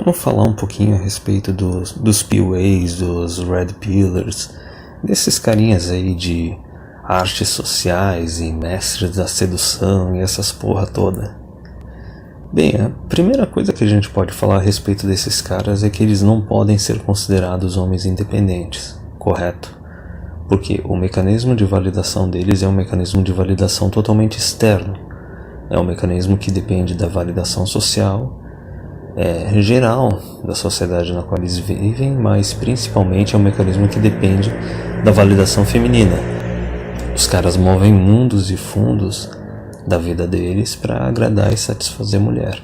Vamos falar um pouquinho a respeito dos PUAs, dos Red Pillars, desses carinhas aí de artes sociais e mestres da sedução e essas porra toda. Bem, a primeira coisa que a gente pode falar a respeito desses caras é que eles não podem ser considerados homens independentes, correto? Porque o mecanismo de validação deles é um mecanismo de validação totalmente externo. É um mecanismo que depende da validação social, geral da sociedade na qual eles vivem, mas principalmente é um mecanismo que depende da validação feminina. Os caras movem mundos e fundos da vida deles para agradar e satisfazer a mulher.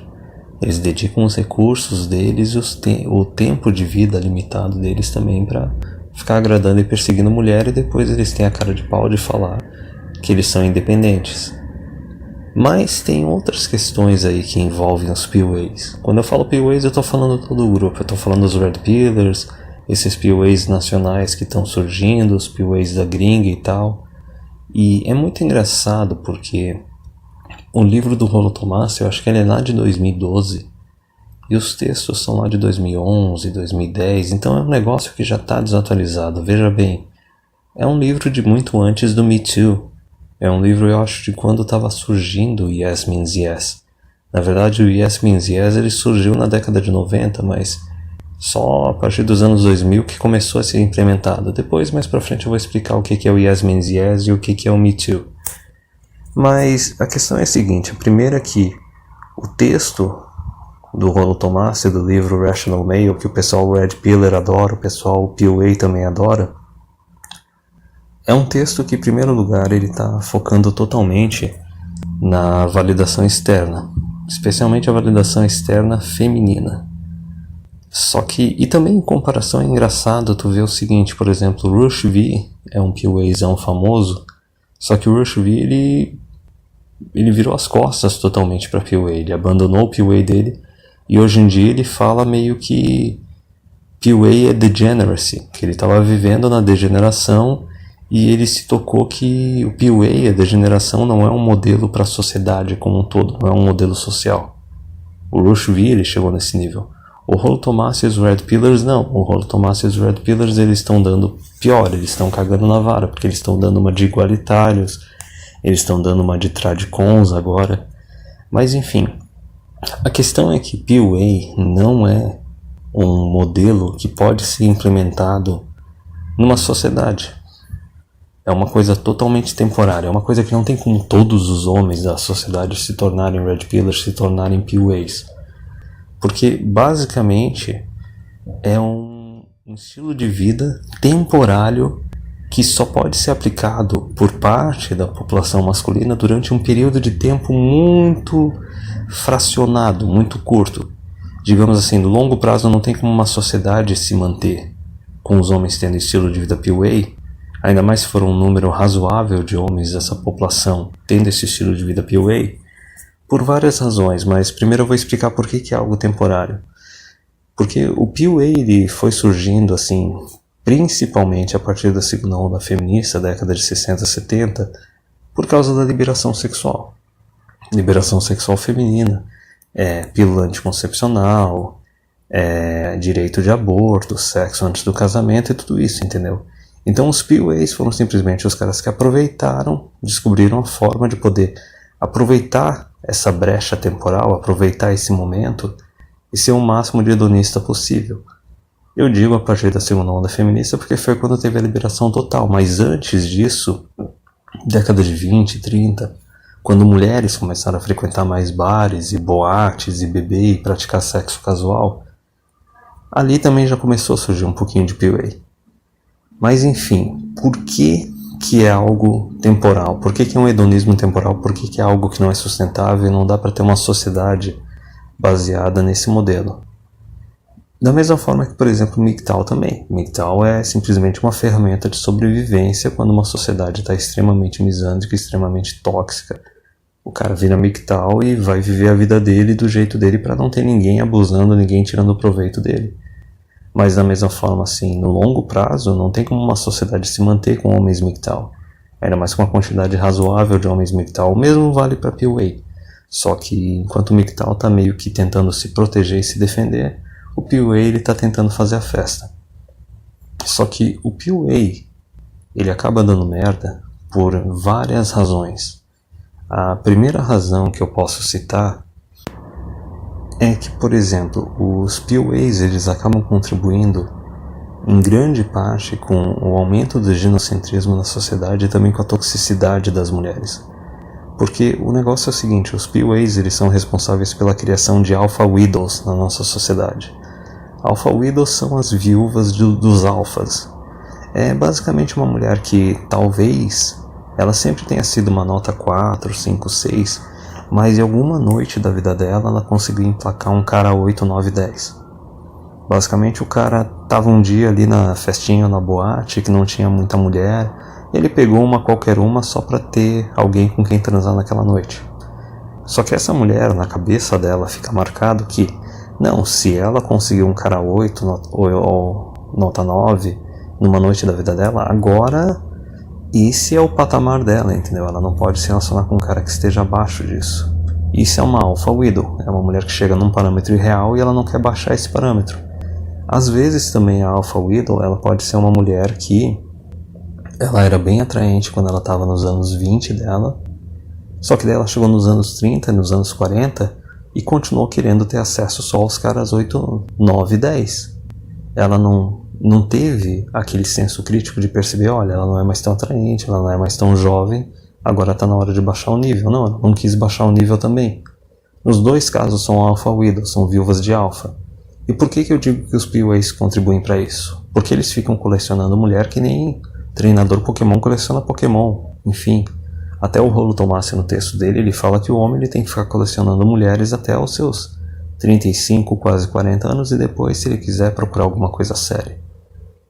Eles dedicam os recursos deles e o tempo de vida limitado deles também para ficar agradando e perseguindo a mulher, e depois eles têm a cara de pau de falar que eles são independentes. Mas tem outras questões aí que envolvem os PUAs. Quando eu falo PUAs, eu estou falando todo o grupo. Eu estou falando dos Red Pillars, esses PUAs nacionais que estão surgindo, os PUAs da gringa e tal. E é muito engraçado porque o livro do Rollo Tomassi, eu acho que ele é lá de 2012, e os textos são lá de 2011, 2010, então é um negócio que já está desatualizado. Veja bem, é um livro de muito antes do Me Too. É um livro, eu acho, de quando estava surgindo o Yes Means Yes. Na verdade, o Yes Means Yes ele surgiu na década de 90, mas só a partir dos anos 2000 que começou a ser implementado. Depois, mais pra frente, eu vou explicar o que é o Yes Means Yes e o que é o Me Too. Mas a questão é a seguinte: a primeira é que o texto do Rollo Tomassi, do livro Rational Male, que o pessoal Red Pillar adora, o pessoal PUA também adora, é um texto que, em primeiro lugar, ele está focando totalmente na validação externa, especialmente a validação externa feminina. Só que, e também em comparação é engraçado tu ver o seguinte, por exemplo, o Rush V é um PUAzão famoso, só que o Rush V ele virou as costas totalmente para PUA, ele abandonou o PUA dele e hoje em dia ele fala meio que PUA é degeneracy, que ele estava vivendo na degeneração e ele se tocou que o PUA, a degeneração, não é um modelo para a sociedade como um todo, não é um modelo social. O Rush V ele chegou nesse nível. O Rollo Tomassi e os Red Pillars não. O Rollo Tomassi e os Red Pillars eles estão dando pior, eles estão cagando na vara, porque eles estão dando uma de igualitários, eles estão dando uma de tradicons agora. Mas enfim, a questão é que PUA não é um modelo que pode ser implementado numa sociedade. É uma coisa totalmente temporária, é uma coisa que não tem como todos os homens da sociedade se tornarem Red Pillars, se tornarem PUAs. Porque basicamente é um estilo de vida temporário que só pode ser aplicado por parte da população masculina durante um período de tempo muito fracionado, muito curto. Digamos assim, no longo prazo não tem como uma sociedade se manter com os homens tendo estilo de vida PUA, ainda mais se for um número razoável de homens dessa população tendo esse estilo de vida PUA, por várias razões, mas primeiro eu vou explicar por que é algo temporário. Porque o PUA ele foi surgindo assim, principalmente a partir da segunda onda feminista, década de 60, 70, por causa da liberação sexual. Liberação sexual feminina, pílula anticoncepcional, direito de aborto, sexo antes do casamento e tudo isso, entendeu? Então os PUAs foram simplesmente os caras que aproveitaram, descobriram a forma de poder aproveitar essa brecha temporal, aproveitar esse momento e ser o máximo de hedonista possível. Eu digo a partir da segunda onda feminista porque foi quando teve a liberação total, mas antes disso, década de 20, 30, quando mulheres começaram a frequentar mais bares e boates e beber e praticar sexo casual, ali também já começou a surgir um pouquinho de PUA. Mas enfim, por que é algo temporal? Por que é um hedonismo temporal? Por que é algo que não é sustentável e não dá para ter uma sociedade baseada nesse modelo? Da mesma forma que, por exemplo, o MGTOW também. O MGTOW é simplesmente uma ferramenta de sobrevivência quando uma sociedade está extremamente misândrica, extremamente tóxica. O cara vira MGTOW e vai viver a vida dele do jeito dele para não ter ninguém abusando, ninguém tirando proveito dele. Mas da mesma forma, assim, no longo prazo, não tem como uma sociedade se manter com homens MGTOW. Ainda mais com uma quantidade razoável de homens MGTOW, o mesmo vale para PUA. Só que enquanto o MGTOW está meio que tentando se proteger e se defender, o PUA ele tá tentando fazer a festa. Só que o PUA ele acaba dando merda por várias razões. A primeira razão que eu posso citar é que, por exemplo, os PUAs eles acabam contribuindo em grande parte com o aumento do ginocentrismo na sociedade e também com a toxicidade das mulheres. Porque o negócio é o seguinte, os PUAs eles são responsáveis pela criação de alpha widows na nossa sociedade. Alpha widows são as viúvas dos alfas. É basicamente uma mulher que talvez ela sempre tenha sido uma nota 4, 5, 6, mas em alguma noite da vida dela ela conseguiu emplacar um cara 8, 9, 10. Basicamente o cara tava um dia ali na festinha, na boate, que não tinha muita mulher, ele pegou uma qualquer uma só pra ter alguém com quem transar naquela noite. Só que essa mulher, na cabeça dela, fica marcado que, não, se ela conseguiu um cara 8 ou nota 9 numa noite da vida dela, agora esse é o patamar dela, entendeu? Ela não pode se relacionar com um cara que esteja abaixo disso. Isso é uma alpha widow, é uma mulher que chega num parâmetro irreal e ela não quer baixar esse parâmetro. Às vezes também a alpha widow, ela pode ser uma mulher que ela era bem atraente quando ela estava nos anos 20 dela, só que daí ela chegou nos anos 30, nos anos 40 e continuou querendo ter acesso só aos caras 8, 9, 10. Ela não teve aquele senso crítico de perceber, olha, ela não é mais tão atraente, ela não é mais tão jovem, agora está na hora de baixar o nível. Não, ela não quis baixar o nível também. Nos dois casos são alpha widows, são viúvas de alfa. E por que eu digo que os PUAs contribuem para isso? Porque eles ficam colecionando mulher que nem treinador Pokémon coleciona Pokémon. Enfim, até o Rolo Tomassi no texto dele, ele fala que o homem ele tem que ficar colecionando mulheres até os seus 35, quase 40 anos e depois, se ele quiser, procurar alguma coisa séria.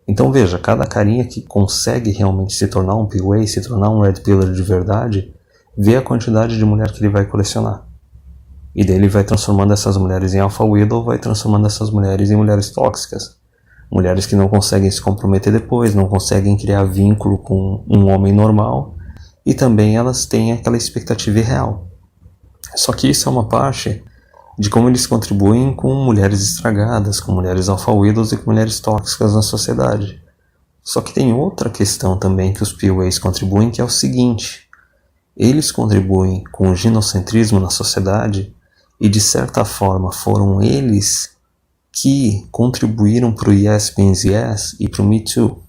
Então veja, cada carinha que consegue realmente se tornar um PUA, se tornar um Red Pillar de verdade, vê a quantidade de mulher que ele vai colecionar. E daí ele vai transformando essas mulheres em Alpha Widow, vai transformando essas mulheres em mulheres tóxicas. Mulheres que não conseguem se comprometer depois, não conseguem criar vínculo com um homem normal, e também elas têm aquela expectativa irreal. Só que isso é uma parte de como eles contribuem com mulheres estragadas, com mulheres alpha widows e com mulheres tóxicas na sociedade. Só que tem outra questão também que os PUAs contribuem, que é o seguinte: eles contribuem com o ginocentrismo na sociedade e de certa forma foram eles que contribuíram para o Yes Means Yes e para o Me Too.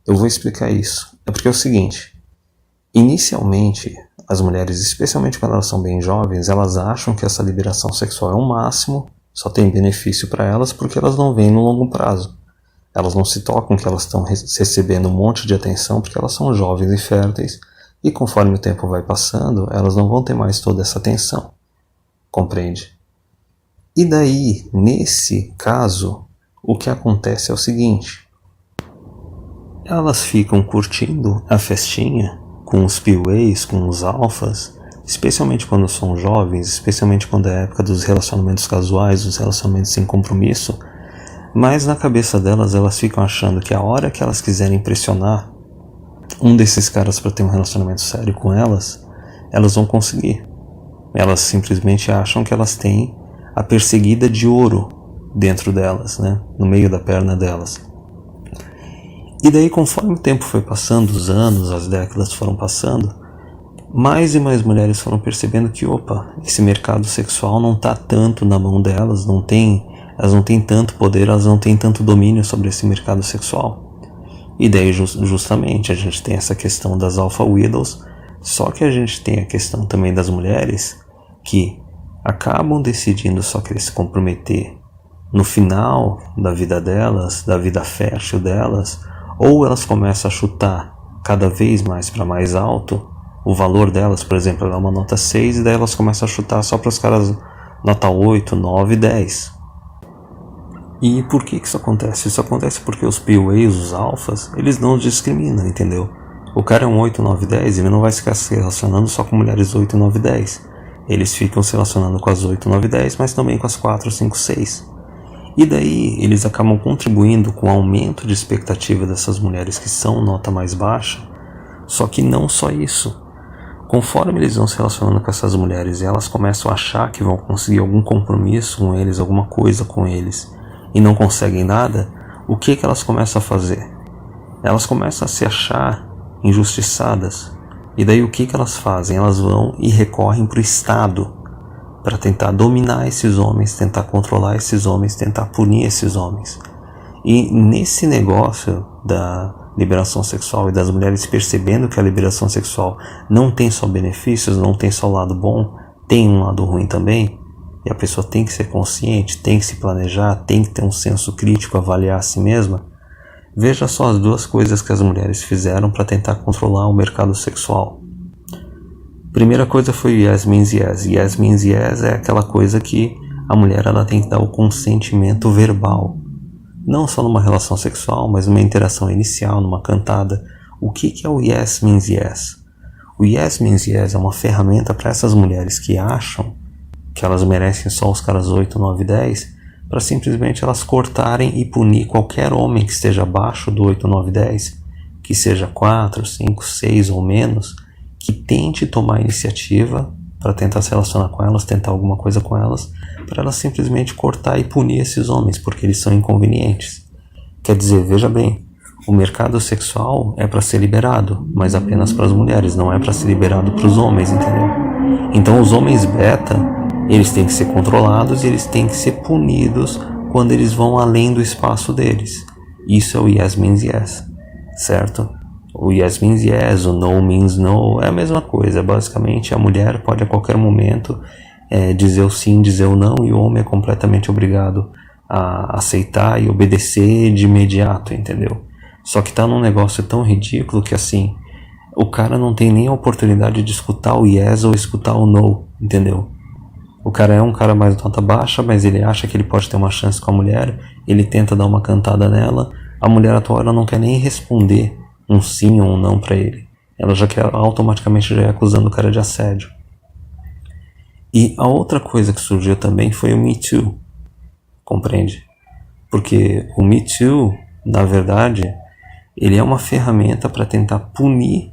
Eu vou explicar isso. É porque é o seguinte, inicialmente as mulheres, especialmente quando elas são bem jovens, elas acham que essa liberação sexual é o máximo, só tem benefício para elas porque elas não veem no longo prazo. Elas não se tocam que elas estão recebendo um monte de atenção porque elas são jovens e férteis e conforme o tempo vai passando, elas não vão ter mais toda essa atenção. Compreende? E daí, nesse caso, o que acontece é o seguinte: elas ficam curtindo a festinha com os PUAs, com os alfas, especialmente quando são jovens, especialmente quando é a época dos relacionamentos casuais, dos relacionamentos sem compromisso, mas na cabeça delas, elas ficam achando que a hora que elas quiserem impressionar um desses caras para ter um relacionamento sério com elas, elas vão conseguir. Elas simplesmente acham que elas têm a perseguida de ouro dentro delas, né? No meio da perna delas. E daí, conforme o tempo foi passando, os anos, as décadas foram passando, mais e mais mulheres foram percebendo que, opa, esse mercado sexual não está tanto na mão delas, elas não têm tanto poder, elas não têm tanto domínio sobre esse mercado sexual. E daí, justamente, a gente tem essa questão das alpha widows, só que a gente tem a questão também das mulheres que acabam decidindo só querer se comprometer no final da vida delas, da vida fértil delas, ou elas começam a chutar cada vez mais para mais alto o valor delas, por exemplo, ela é uma nota 6 e daí elas começam a chutar só para os caras nota 8, 9, 10. E por que isso acontece? Isso acontece porque os PUAs, os alfas, eles não discriminam, entendeu? O cara é um 8, 9, 10, ele não vai ficar se relacionando só com mulheres 8, 9, 10. Eles ficam se relacionando com as 8, 9, 10, mas também com as 4, 5, 6. E daí eles acabam contribuindo com o aumento de expectativa dessas mulheres que são nota mais baixa. Só que não só isso. Conforme eles vão se relacionando com essas mulheres e elas começam a achar que vão conseguir algum compromisso com eles, alguma coisa com eles, e não conseguem nada, o que elas começam a fazer? Elas começam a se achar injustiçadas. E daí o que elas fazem? Elas vão e recorrem para o Estado para tentar dominar esses homens, tentar controlar esses homens, tentar punir esses homens. E nesse negócio da liberação sexual e das mulheres percebendo que a liberação sexual não tem só benefícios, não tem só o lado bom, tem um lado ruim também, e a pessoa tem que ser consciente, tem que se planejar, tem que ter um senso crítico, avaliar a si mesma. Veja só as duas coisas que as mulheres fizeram para tentar controlar o mercado sexual. Primeira coisa foi o yes means yes. Yes means yes é aquela coisa que a mulher ela tem que dar o consentimento verbal. Não só numa relação sexual, mas numa interação inicial, numa cantada. O que é o yes means yes? O yes means yes é uma ferramenta para essas mulheres que acham que elas merecem só os caras 8, 9, 10, para simplesmente elas cortarem e punir qualquer homem que esteja abaixo do 8, 9, 10, que seja 4, 5, 6 ou menos, que tente tomar iniciativa para tentar se relacionar com elas, tentar alguma coisa com elas, para elas simplesmente cortar e punir esses homens, porque eles são inconvenientes. Quer dizer, veja bem, o mercado sexual é para ser liberado, mas apenas para as mulheres, não é para ser liberado para os homens, entendeu? Então os homens beta, eles têm que ser controlados e eles têm que ser punidos quando eles vão além do espaço deles. Isso é o yes means yes, certo? O yes means yes, o no means no, é a mesma coisa. Basicamente, a mulher pode a qualquer momento dizer o sim, dizer o não, e o homem é completamente obrigado a aceitar e obedecer de imediato, entendeu? Só que tá num negócio tão ridículo que assim, o cara não tem nem a oportunidade de escutar o yes ou escutar o no, entendeu? O cara é um cara mais nota baixa, mas ele acha que ele pode ter uma chance com a mulher, ele tenta dar uma cantada nela, a mulher atual ela não quer nem responder um sim ou um não pra ele. Ela já quer automaticamente já acusando o cara de assédio. E a outra coisa que surgiu também foi o Me Too, compreende? Porque o Me Too, na verdade, ele é uma ferramenta para tentar punir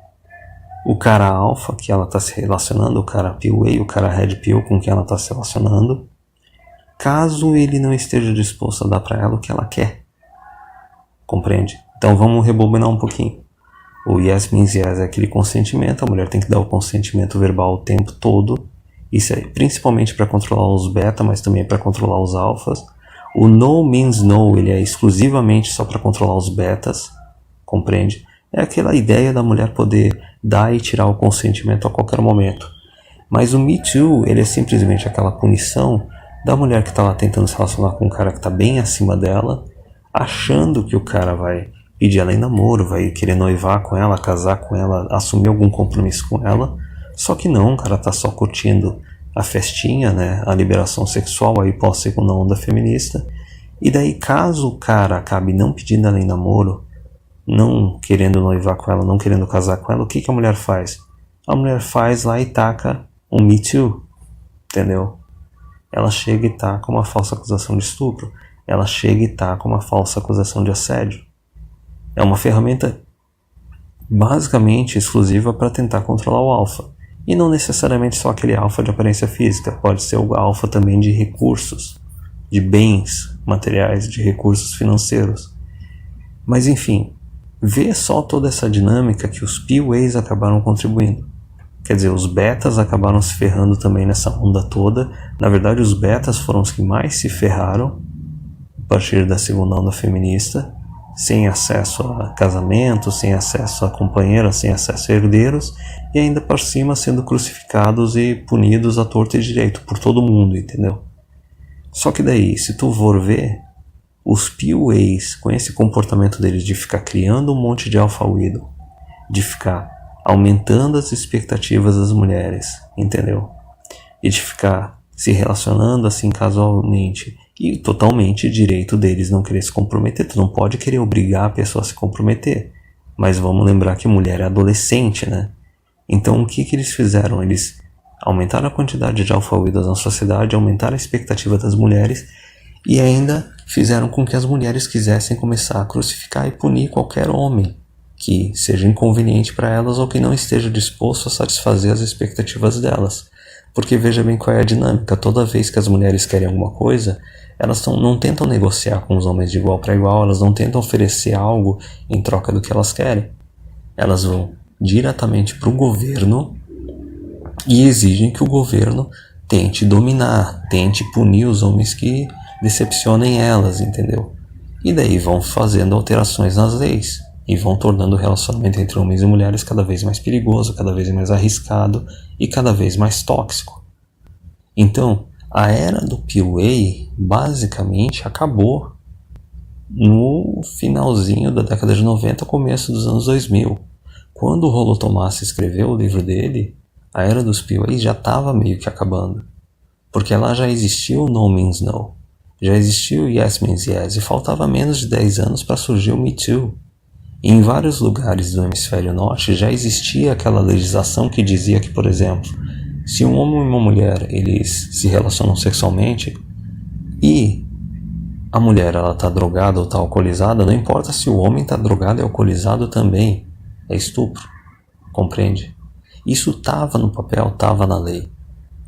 o cara alfa que ela está se relacionando, o cara PUA, o cara Red Pill com quem ela está se relacionando, caso ele não esteja disposto a dar para ela o que ela quer. Compreende? Então vamos rebobinar um pouquinho. O yes means yes é aquele consentimento, a mulher tem que dar o consentimento verbal o tempo todo. Isso é principalmente para controlar os beta, mas também para controlar os alfas. O no means no, ele é exclusivamente só para controlar os betas, compreende? É aquela ideia da mulher poder dar e tirar o consentimento a qualquer momento. Mas o Me Too, ele é simplesmente aquela punição da mulher que está lá tentando se relacionar com um cara que está bem acima dela, achando que o cara vai pedir ela em namoro, vai querer noivar com ela, casar com ela, assumir algum compromisso com ela. Só que não, o cara tá só curtindo a festinha, né, a liberação sexual aí pós-segunda onda feminista. E daí, caso o cara acabe não pedindo ela em namoro, não querendo noivar com ela, não querendo casar com ela, o que a mulher faz? A mulher faz lá e taca um Me Too, entendeu? Ela chega e taca uma falsa acusação de estupro. Ela chega e taca uma falsa acusação de assédio. É uma ferramenta basicamente exclusiva para tentar controlar o alfa. E não necessariamente só aquele alfa de aparência física, pode ser o alfa também de recursos, de bens materiais, de recursos financeiros. Mas enfim, vê só toda essa dinâmica que os PUAs acabaram contribuindo. Quer dizer, os betas acabaram se ferrando também nessa onda toda. Na verdade, os betas foram os que mais se ferraram a partir da segunda onda feminista, sem acesso a casamento, sem acesso a companheira, sem acesso a herdeiros, e ainda por cima sendo crucificados e punidos à torta e direito por todo mundo, entendeu? Só que daí, se tu for ver, os PUAs, com esse comportamento deles de ficar criando um monte de alpha widow, de ficar aumentando as expectativas das mulheres, entendeu? E de ficar se relacionando assim casualmente, e totalmente direito deles não querer se comprometer. Tu não pode querer obrigar a pessoa a se comprometer, mas vamos lembrar que mulher é adolescente, né? Então o que eles fizeram? Eles aumentaram a quantidade de alpha widows na sociedade, aumentaram a expectativa das mulheres e ainda fizeram com que as mulheres quisessem começar a crucificar e punir qualquer homem que seja inconveniente para elas ou que não esteja disposto a satisfazer as expectativas delas. Porque veja bem qual é a dinâmica. Toda vez que as mulheres querem alguma coisa, elas não tentam negociar com os homens de igual para igual, elas não tentam oferecer algo em troca do que elas querem. Elas vão diretamente para o governo e exigem que o governo tente dominar, tente punir os homens que decepcionem elas, entendeu? E daí vão fazendo alterações nas leis e vão tornando o relacionamento entre homens e mulheres cada vez mais perigoso, cada vez mais arriscado e cada vez mais tóxico. Então, a era do PUA basicamente acabou no finalzinho da década de 90, começo dos anos 2000. Quando o Rollo Tomassi escreveu o livro dele, a era dos PUAs já estava meio que acabando. Porque lá já existiu o No Means No, já existiu o Yes Means Yes, e faltava menos de 10 anos para surgir o Me Too. E em vários lugares do hemisfério norte já existia aquela legislação que dizia que, por exemplo, se um homem e uma mulher eles se relacionam sexualmente e a mulher ela está drogada ou está alcoolizada, não importa se o homem está drogado e alcoolizado também, é estupro, compreende? Isso estava no papel, estava na lei.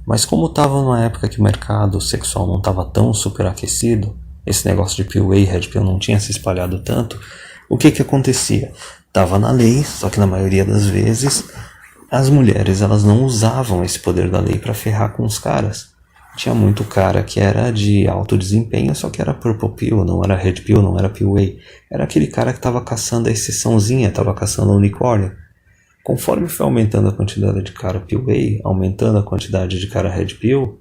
Mas como estava numa época que o mercado sexual não estava tão superaquecido, esse negócio de PUA e Red Pill não tinha se espalhado tanto, o que acontecia? Estava na lei, só que na maioria das vezes as mulheres elas não usavam esse poder da lei para ferrar com os caras. Tinha muito cara que era de alto desempenho, só que era Purple Pill, não era Red Pill, não era PUA. Era aquele cara que estava caçando a exceçãozinha, estava caçando a unicórnio. Conforme foi aumentando a quantidade de cara PUA, aumentando a quantidade de cara Red Pill,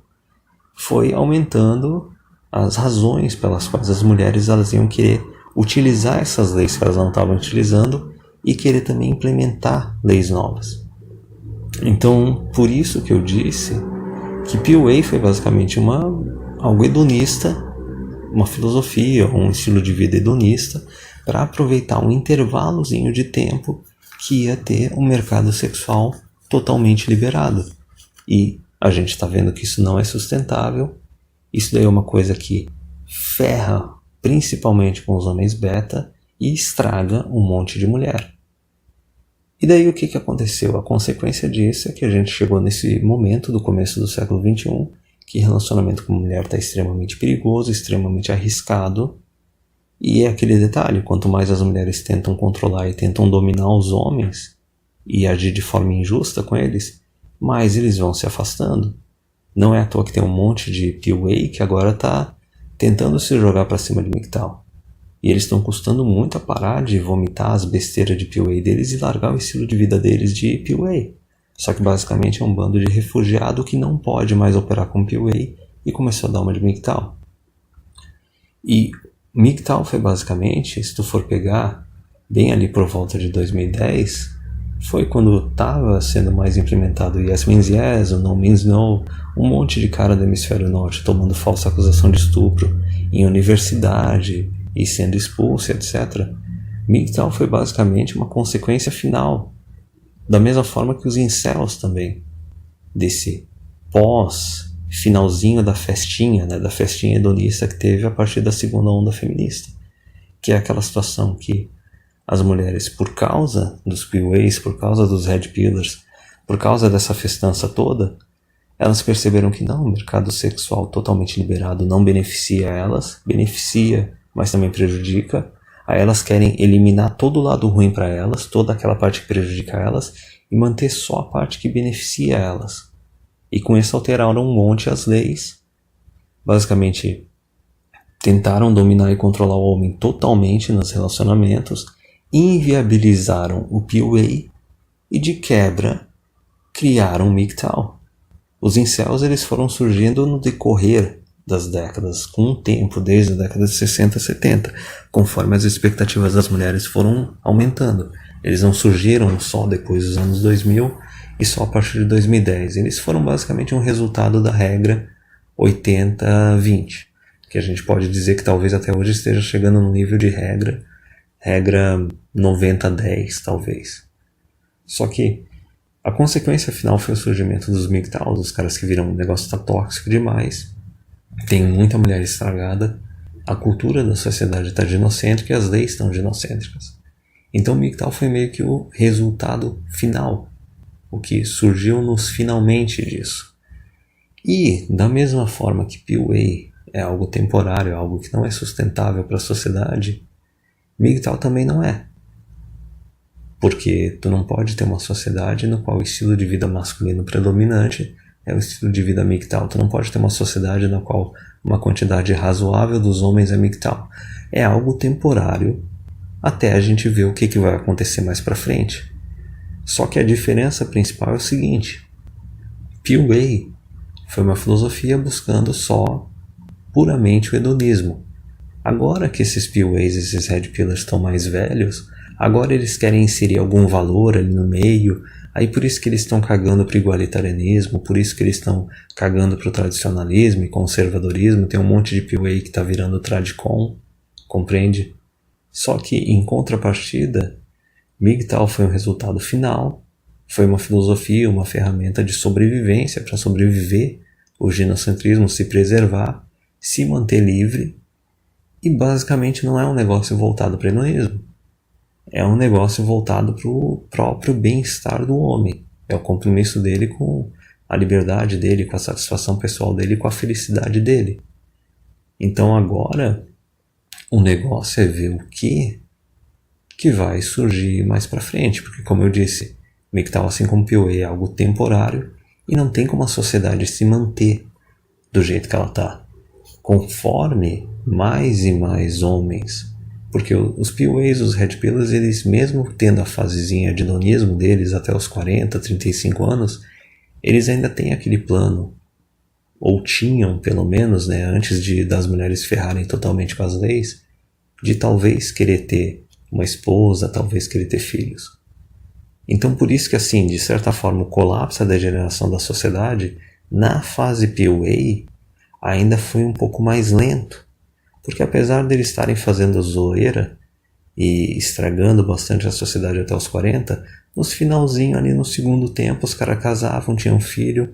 foi aumentando as razões pelas quais as mulheres elas iam querer utilizar essas leis que elas não estavam utilizando e querer também implementar leis novas. Então, por isso que eu disse que PUA foi basicamente algo hedonista, uma filosofia, um estilo de vida hedonista, para aproveitar um intervalozinho de tempo que ia ter um mercado sexual totalmente liberado. E a gente está vendo que isso não é sustentável. Isso daí é uma coisa que ferra principalmente com os homens beta e estraga um monte de mulher. E daí o que aconteceu? A consequência disso é que a gente chegou nesse momento do começo do século XXI, que relacionamento com mulher está extremamente perigoso, extremamente arriscado. E é aquele detalhe, quanto mais as mulheres tentam controlar e tentam dominar os homens e agir de forma injusta com eles, mais eles vão se afastando. Não é à toa que tem um monte de PUA que agora está tentando se jogar para cima de MGTOW. E eles estão custando muito a parar de vomitar as besteiras de PUA deles e largar o estilo de vida deles de PUA. Só que basicamente é um bando de refugiado que não pode mais operar com PUA e começou a dar uma de MGTOW. E MGTOW foi basicamente, se tu for pegar, bem ali por volta de 2010, foi quando estava sendo mais implementado o Yes Means Yes, o No Means No, um monte de cara do hemisfério norte tomando falsa acusação de estupro em universidade e sendo expulso, etc. MGTOW foi basicamente uma consequência final, da mesma forma que os incels também, desse pós-finalzinho da festinha, né, da festinha hedonista que teve a partir da segunda onda feminista, que é aquela situação que as mulheres, por causa dos PUAs, por causa dos Red Pillars, por causa dessa festança toda, elas perceberam que não, o mercado sexual totalmente liberado não beneficia elas, beneficia, mas também prejudica. Aí elas querem eliminar todo o lado ruim para elas, toda aquela parte que prejudica elas, e manter só a parte que beneficia elas. E com isso alteraram um monte as leis. Basicamente, tentaram dominar e controlar o homem totalmente nos relacionamentos, inviabilizaram o PUA e, de quebra, criaram o MGTOW. Os incels eles foram surgindo no decorrer das décadas, com o tempo, desde a década de 60 e 70, conforme as expectativas das mulheres foram aumentando. Eles não surgiram só depois dos anos 2000 e só a partir de 2010. Eles foram basicamente um resultado da regra 80-20, que a gente pode dizer que talvez até hoje esteja chegando no nível de regra 90-10, talvez. Só que a consequência final foi o surgimento dos MGTOWs, os caras que viram o negócio tá tóxico demais, tem muita mulher estragada, a cultura da sociedade está ginocêntrica e as leis estão ginocêntricas. Então o MGTOW foi meio que o resultado final, o que surgiu nos finalmente disso. E da mesma forma que PUA é algo temporário, algo que não é sustentável para a sociedade, MGTOW também não é. Porque tu não pode ter uma sociedade no qual o estilo de vida masculino predominante é o estilo de vida MGTOW. Tu não pode ter uma sociedade na qual uma quantidade razoável dos homens é MGTOW. É algo temporário até a gente ver o que vai acontecer mais pra frente. Só que a diferença principal é o seguinte: PUA foi uma filosofia buscando só puramente o hedonismo. Agora que esses PUAs, esses Red Pillars estão mais velhos, agora eles querem inserir algum valor ali no meio, aí por isso que eles estão cagando pro igualitarianismo, por isso que eles estão cagando pro tradicionalismo e conservadorismo. Tem um monte de PUA que tá virando tradicon, compreende? Só que em contrapartida, MGTOW foi um resultado final, foi uma filosofia, uma ferramenta de sobrevivência para sobreviver, o ginocentrismo, se preservar, se manter livre, e basicamente não é um negócio voltado para o hedonismo. É um negócio voltado para o próprio bem-estar do homem. É o compromisso dele com a liberdade dele, com a satisfação pessoal dele, com a felicidade dele. Então agora o negócio é ver o que vai surgir mais para frente, porque como eu disse, MGTOW, assim como PUA, é algo temporário e não tem como a sociedade se manter do jeito que ela está. Conforme mais e mais homens, porque os PUAs, os Red Pillars, eles mesmo tendo a fasezinha de hedonismo deles até os 40, 35 anos, eles ainda têm aquele plano, ou tinham pelo menos, né, antes das mulheres ferrarem totalmente com as leis, de talvez querer ter uma esposa, talvez querer ter filhos. Então por isso que, assim, de certa forma, o colapso da degeneração da sociedade na fase PUA ainda foi um pouco mais lento, porque apesar deles estarem fazendo zoeira e estragando bastante a sociedade até os 40, nos finalzinho ali no segundo tempo os caras casavam, tinham filho,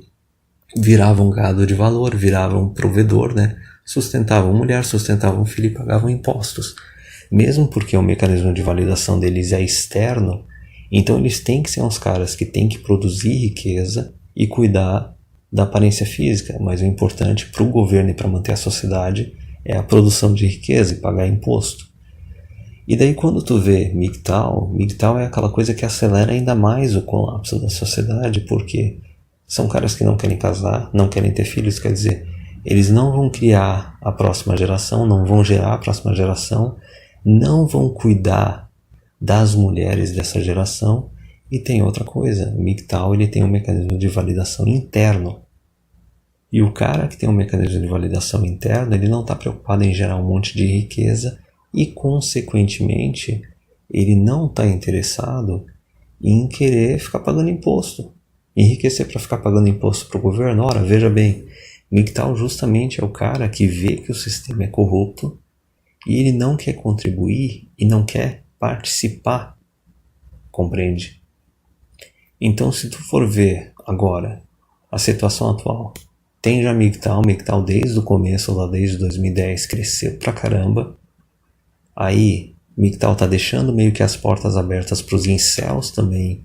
viravam gado de valor, viravam provedor, né? Sustentavam mulher, sustentavam filho e pagavam impostos. Mesmo porque o mecanismo de validação deles é externo, então eles têm que ser uns caras que têm que produzir riqueza e cuidar da aparência física, mas o importante para o governo e para manter a sociedade é a produção de riqueza e pagar imposto. E daí quando tu vê MGTOW é aquela coisa que acelera ainda mais o colapso da sociedade, porque são caras que não querem casar, não querem ter filhos, quer dizer, eles não vão criar a próxima geração, não vão gerar a próxima geração, não vão cuidar das mulheres dessa geração. E tem outra coisa, o MGTOW ele tem um mecanismo de validação interno. E o cara que tem um mecanismo de validação interno, ele não está preocupado em gerar um monte de riqueza e, consequentemente, ele não está interessado em querer ficar pagando imposto. Enriquecer para ficar pagando imposto para o governo. Ora, veja bem, MGTOW justamente é o cara que vê que o sistema é corrupto e ele não quer contribuir e não quer participar, compreende? Então, se tu for ver agora a situação atual, tem já MGTOW desde o começo, lá desde 2010, cresceu pra caramba. Aí, MGTOW tá deixando meio que as portas abertas para os incels também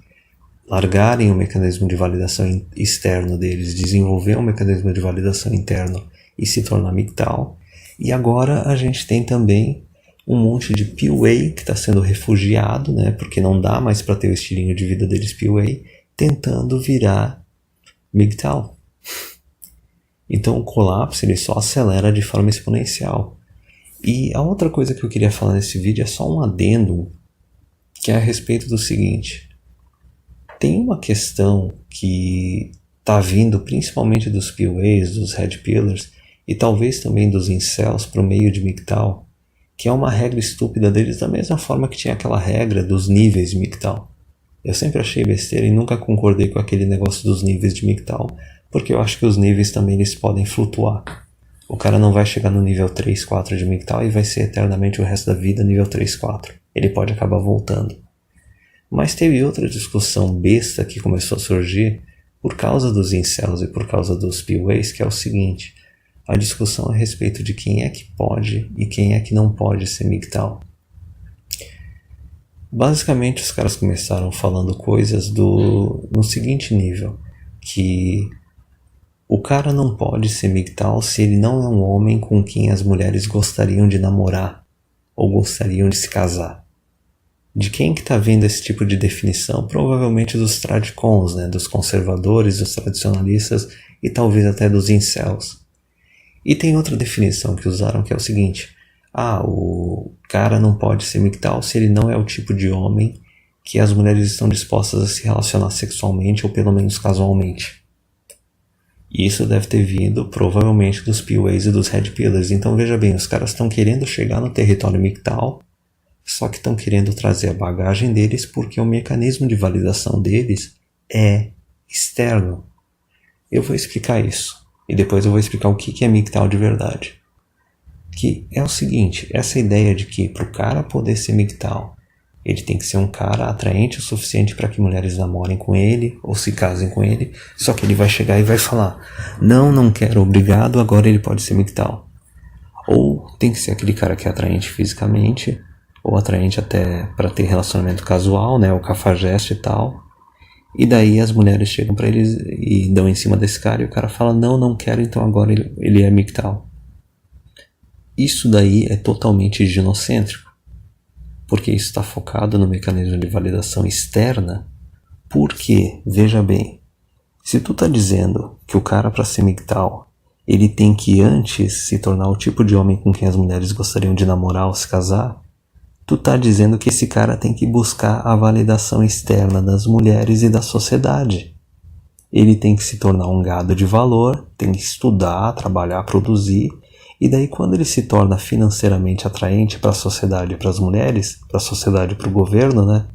largarem o mecanismo de validação externo deles, desenvolver um mecanismo de validação interno e se tornar MGTOW. E agora a gente tem também um monte de PUA que está sendo refugiado, né, porque não dá mais para ter o estilinho de vida deles PUA, tentando virar MGTOW. Então o colapso ele só acelera de forma exponencial. E a outra coisa que eu queria falar nesse vídeo é só um adendo, que é a respeito do seguinte: tem uma questão que está vindo principalmente dos PUAs, dos Red Pillars e talvez também dos incels para o meio de MGTOW, que é uma regra estúpida deles, da mesma forma que tinha aquela regra dos níveis de MGTOW. Eu sempre achei besteira e nunca concordei com aquele negócio dos níveis de MGTOW, porque eu acho que os níveis também eles podem flutuar. O cara não vai chegar no nível 3, 4 de MGTOW e vai ser eternamente o resto da vida nível 3, 4. Ele pode acabar voltando. Mas teve outra discussão besta que começou a surgir por causa dos incels e por causa dos PUAs, que é o seguinte: a discussão a respeito de quem é que pode e quem é que não pode ser MGTOW. Basicamente os caras começaram falando coisas no seguinte nível, que o cara não pode ser MGTOW se ele não é um homem com quem as mulheres gostariam de namorar ou gostariam de se casar. De quem que tá vendo esse tipo de definição? Provavelmente dos tradicons, né? Dos conservadores, dos tradicionalistas e talvez até dos incels. E tem outra definição que usaram que é o seguinte: o cara não pode ser MGTOW se ele não é o tipo de homem que as mulheres estão dispostas a se relacionar sexualmente ou pelo menos casualmente. E isso deve ter vindo provavelmente dos PUAs e dos Red Pillars. Então veja bem, os caras estão querendo chegar no território MGTOW, só que estão querendo trazer a bagagem deles porque o mecanismo de validação deles é externo. Eu vou explicar isso. E depois eu vou explicar o que é MGTOW de verdade. Que é o seguinte, essa ideia de que para o cara poder ser MGTOW, ele tem que ser um cara atraente o suficiente para que mulheres namorem com ele ou se casem com ele, só que ele vai chegar e vai falar: não quero, obrigado, agora ele pode ser MGTOW. Ou tem que ser aquele cara que é atraente fisicamente, ou atraente até para ter relacionamento casual, né, o cafajeste e tal. E daí as mulheres chegam para eles e dão em cima desse cara e o cara fala: não quero, então agora ele é MGTOW. Isso daí é totalmente ginocêntrico, porque isso está focado no mecanismo de validação externa. Porque, veja bem, se tu tá dizendo que o cara para ser MGTOW, ele tem que antes se tornar o tipo de homem com quem as mulheres gostariam de namorar ou se casar, tu tá dizendo que esse cara tem que buscar a validação externa das mulheres e da sociedade. Ele tem que se tornar um gado de valor, tem que estudar, trabalhar, produzir. E daí quando ele se torna financeiramente atraente para a sociedade e para as mulheres, para a sociedade e para o governo, né?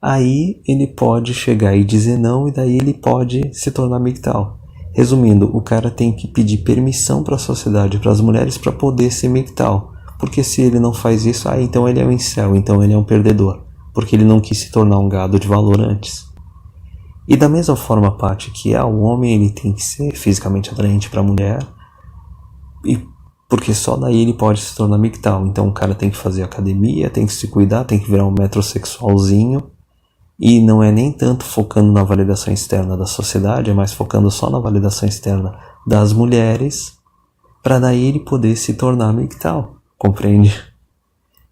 Aí ele pode chegar e dizer não, e daí ele pode se tornar MGTOW. Resumindo, o cara tem que pedir permissão para a sociedade e para as mulheres para poder ser MGTOW. Porque se ele não faz isso, então ele é um incel, então ele é um perdedor. Porque ele não quis se tornar um gado de valor antes. E da mesma forma, Paty, que o homem ele tem que ser fisicamente atraente para a mulher, e porque só daí ele pode se tornar MGTOW. Então o cara tem que fazer academia, tem que se cuidar, tem que virar um metrosexualzinho. E não é nem tanto focando na validação externa da sociedade, é mais focando só na validação externa das mulheres, para daí ele poder se tornar MGTOW. Compreende?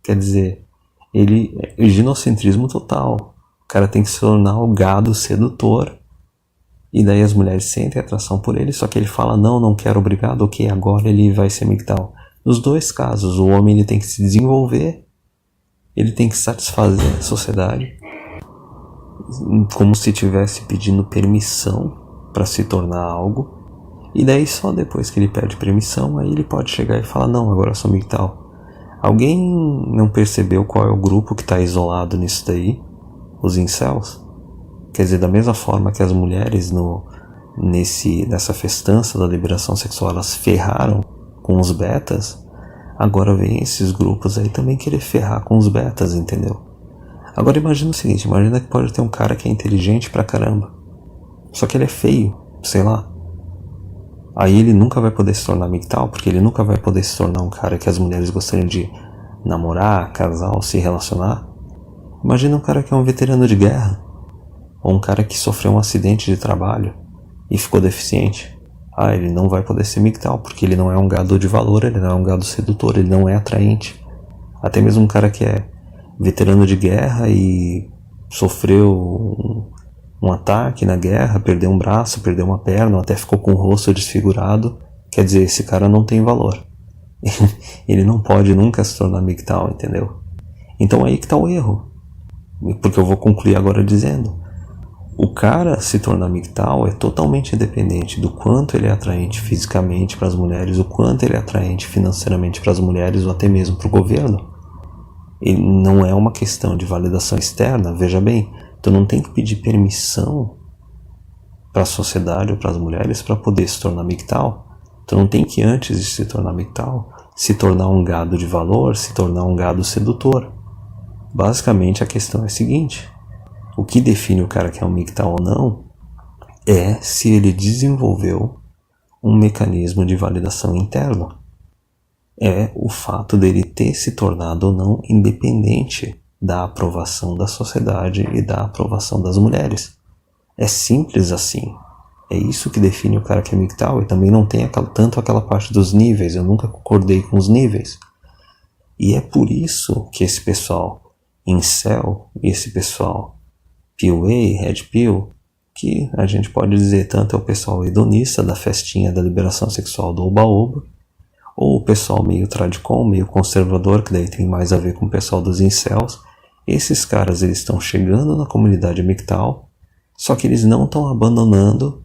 Quer dizer, ele é ginocentrismo total. O cara tem que se tornar o gado sedutor. E daí as mulheres sentem atração por ele, só que ele fala: não quero, obrigado, ok, agora ele vai ser MGTOW. Nos dois casos, o homem ele tem que se desenvolver, ele tem que satisfazer a sociedade, como se estivesse pedindo permissão para se tornar algo. E daí só depois que ele pede permissão, aí ele pode chegar e falar: não, agora eu sou MGTOW. Alguém não percebeu qual é o grupo que está isolado nisso daí? Os incels? Quer dizer, da mesma forma que as mulheres nessa festança da liberação sexual elas ferraram com os betas, agora vem esses grupos aí também querer ferrar com os betas, entendeu? Agora imagina o seguinte, imagina que pode ter um cara que é inteligente pra caramba, só que ele é feio, sei lá. Aí ele nunca vai poder se tornar MGTOW, porque ele nunca vai poder se tornar um cara que as mulheres gostariam de namorar, casar ou se relacionar. Imagina um cara que é um veterano de guerra, ou um cara que sofreu um acidente de trabalho e ficou deficiente. Ele não vai poder ser MGTOW, porque ele não é um gado de valor, ele não é um gado sedutor, ele não é atraente. Até mesmo um cara que é veterano de guerra e sofreu um ataque na guerra, perdeu um braço, perdeu uma perna, até ficou com o rosto desfigurado, quer dizer, esse cara não tem valor. Ele não pode nunca se tornar MGTOW, entendeu? Então aí que está o erro. Porque eu vou concluir agora dizendo: o cara se tornar MGTOW é totalmente independente do quanto ele é atraente fisicamente para as mulheres, o quanto ele é atraente financeiramente para as mulheres ou até mesmo para o governo. Ele não é uma questão de validação externa, veja bem, tu não tem que pedir permissão para a sociedade ou para as mulheres para poder se tornar MGTOW. Tu não tem que, antes de se tornar MGTOW, se tornar um gado de valor, se tornar um gado sedutor. Basicamente a questão é a seguinte: o que define o cara que é um MGTOW ou não é se ele desenvolveu um mecanismo de validação interno. É o fato dele ter se tornado ou não independente da aprovação da sociedade e da aprovação das mulheres. É simples assim. É isso que define o cara que é MGTOW, e também não tem tanto aquela parte dos níveis, eu nunca concordei com os níveis. E é por isso que esse pessoal incel e esse pessoal PUA, Red Pill, que a gente pode dizer tanto é o pessoal hedonista da festinha da liberação sexual do Oba-Oba, ou o pessoal meio tradicom, meio conservador, que daí tem mais a ver com o pessoal dos incels. Esses caras, eles estão chegando na comunidade MGTOW, só que eles não estão abandonando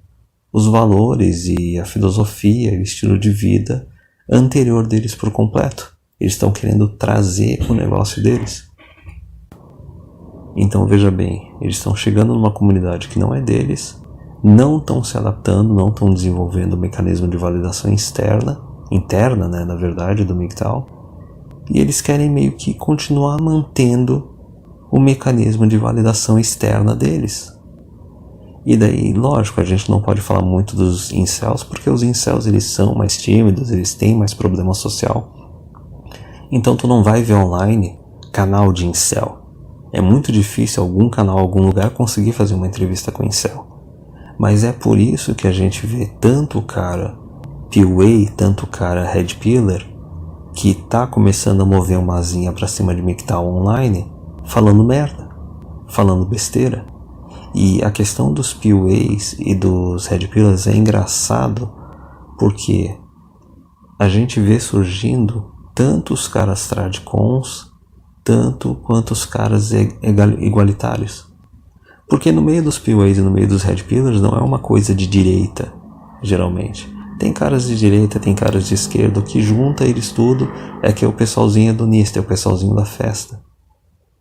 os valores e a filosofia e o estilo de vida anterior deles por completo. Eles estão querendo trazer o negócio deles. Então veja bem, eles estão chegando numa comunidade que não é deles, não estão se adaptando, não estão desenvolvendo o mecanismo de validação interna, né, na verdade, do MGTOW, e eles querem meio que continuar mantendo o mecanismo de validação externa deles. E daí, lógico, a gente não pode falar muito dos incels, porque os incels eles são mais tímidos, eles têm mais problema social. Então tu não vai ver online canal de incel. É muito difícil algum canal, algum lugar conseguir fazer uma entrevista com incel. Mas é por isso que a gente vê tanto o cara PUA, tanto o cara Red Pillar, que tá começando a mover uma asinha pra cima de MGTOW online, falando merda, falando besteira. E a questão dos PUAs e dos Red Pillars é engraçado porque a gente vê surgindo tanto os caras tradicons, tanto quanto os caras igualitários. Porque no meio dos PUAs e no meio dos Red Pillars não é uma coisa de direita, geralmente. Tem caras de direita, tem caras de esquerda, o que junta eles tudo é que é o pessoalzinho hedonista, é o pessoalzinho da festa.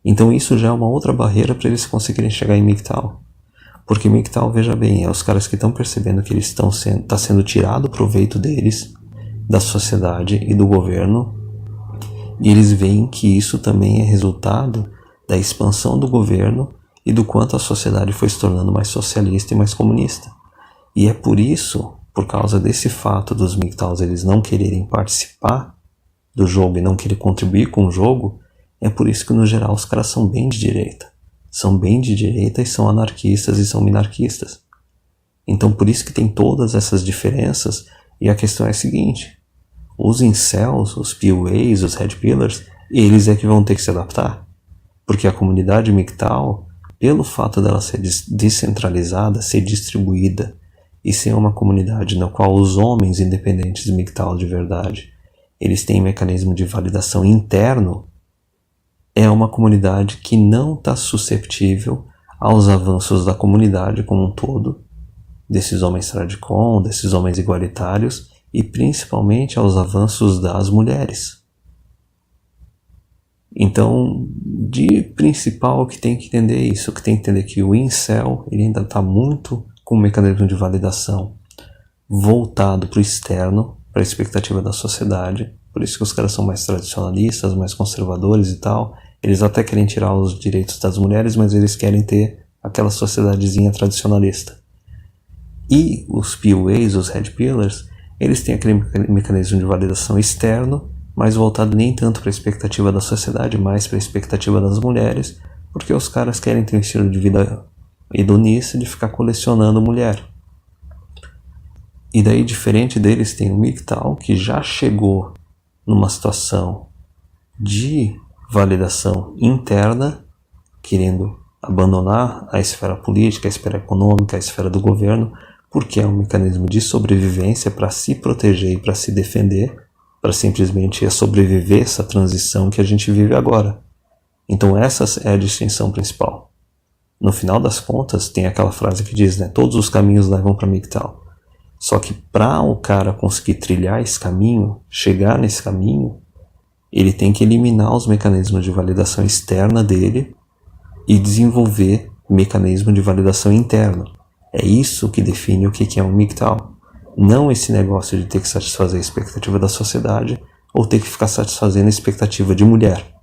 Então isso já é uma outra barreira para eles conseguirem chegar em MGTOW. Porque MGTOW, veja bem, é os caras que estão percebendo que eles estão tá sendo tirado proveito deles, da sociedade e do governo, e eles veem que isso também é resultado da expansão do governo e do quanto a sociedade foi se tornando mais socialista e mais comunista. E é por isso, por causa desse fato dos MGTOWs eles não quererem participar do jogo e não querer contribuir com o jogo, é por isso que no geral os caras são bem de direita. São bem de direita e são anarquistas e são minarquistas. Então por isso que tem todas essas diferenças, e a questão é a seguinte: os incels, os PUAs, os Red Pillars, eles é que vão ter que se adaptar. Porque a comunidade MGTOW, pelo fato dela ser descentralizada, ser distribuída, e ser uma comunidade na qual os homens independentes MGTOW de verdade, eles têm mecanismo de validação interno, é uma comunidade que não está susceptível aos avanços da comunidade como um todo, desses homens tradicom, desses homens igualitários, e principalmente aos avanços das mulheres. Então, de principal, que tem que entender isso, que tem que entender que o incel ele ainda está muito com o mecanismo de validação voltado para o externo, para a expectativa da sociedade. Por isso que os caras são mais tradicionalistas, mais conservadores e tal. Eles até querem tirar os direitos das mulheres, mas eles querem ter aquela sociedadezinha tradicionalista. E os PUAs, os Red Pillars, eles têm aquele mecanismo de validação externo, mas voltado nem tanto para a expectativa da sociedade, mais para a expectativa das mulheres, porque os caras querem ter um estilo de vida hedonista de ficar colecionando mulher. E daí, diferente deles, tem o MGTOW, que já chegou numa situação de validação interna, querendo abandonar a esfera política, a esfera econômica, a esfera do governo, porque é um mecanismo de sobrevivência para se proteger e para se defender, para simplesmente sobreviver essa transição que a gente vive agora. Então essa é a distinção principal. No final das contas, tem aquela frase que diz, né, todos os caminhos levam para MGTOW. Só que para o cara conseguir trilhar esse caminho, chegar nesse caminho, ele tem que eliminar os mecanismos de validação externa dele e desenvolver mecanismo de validação interna. É isso que define o que é um MGTOW. Não esse negócio de ter que satisfazer a expectativa da sociedade ou ter que ficar satisfazendo a expectativa de mulher.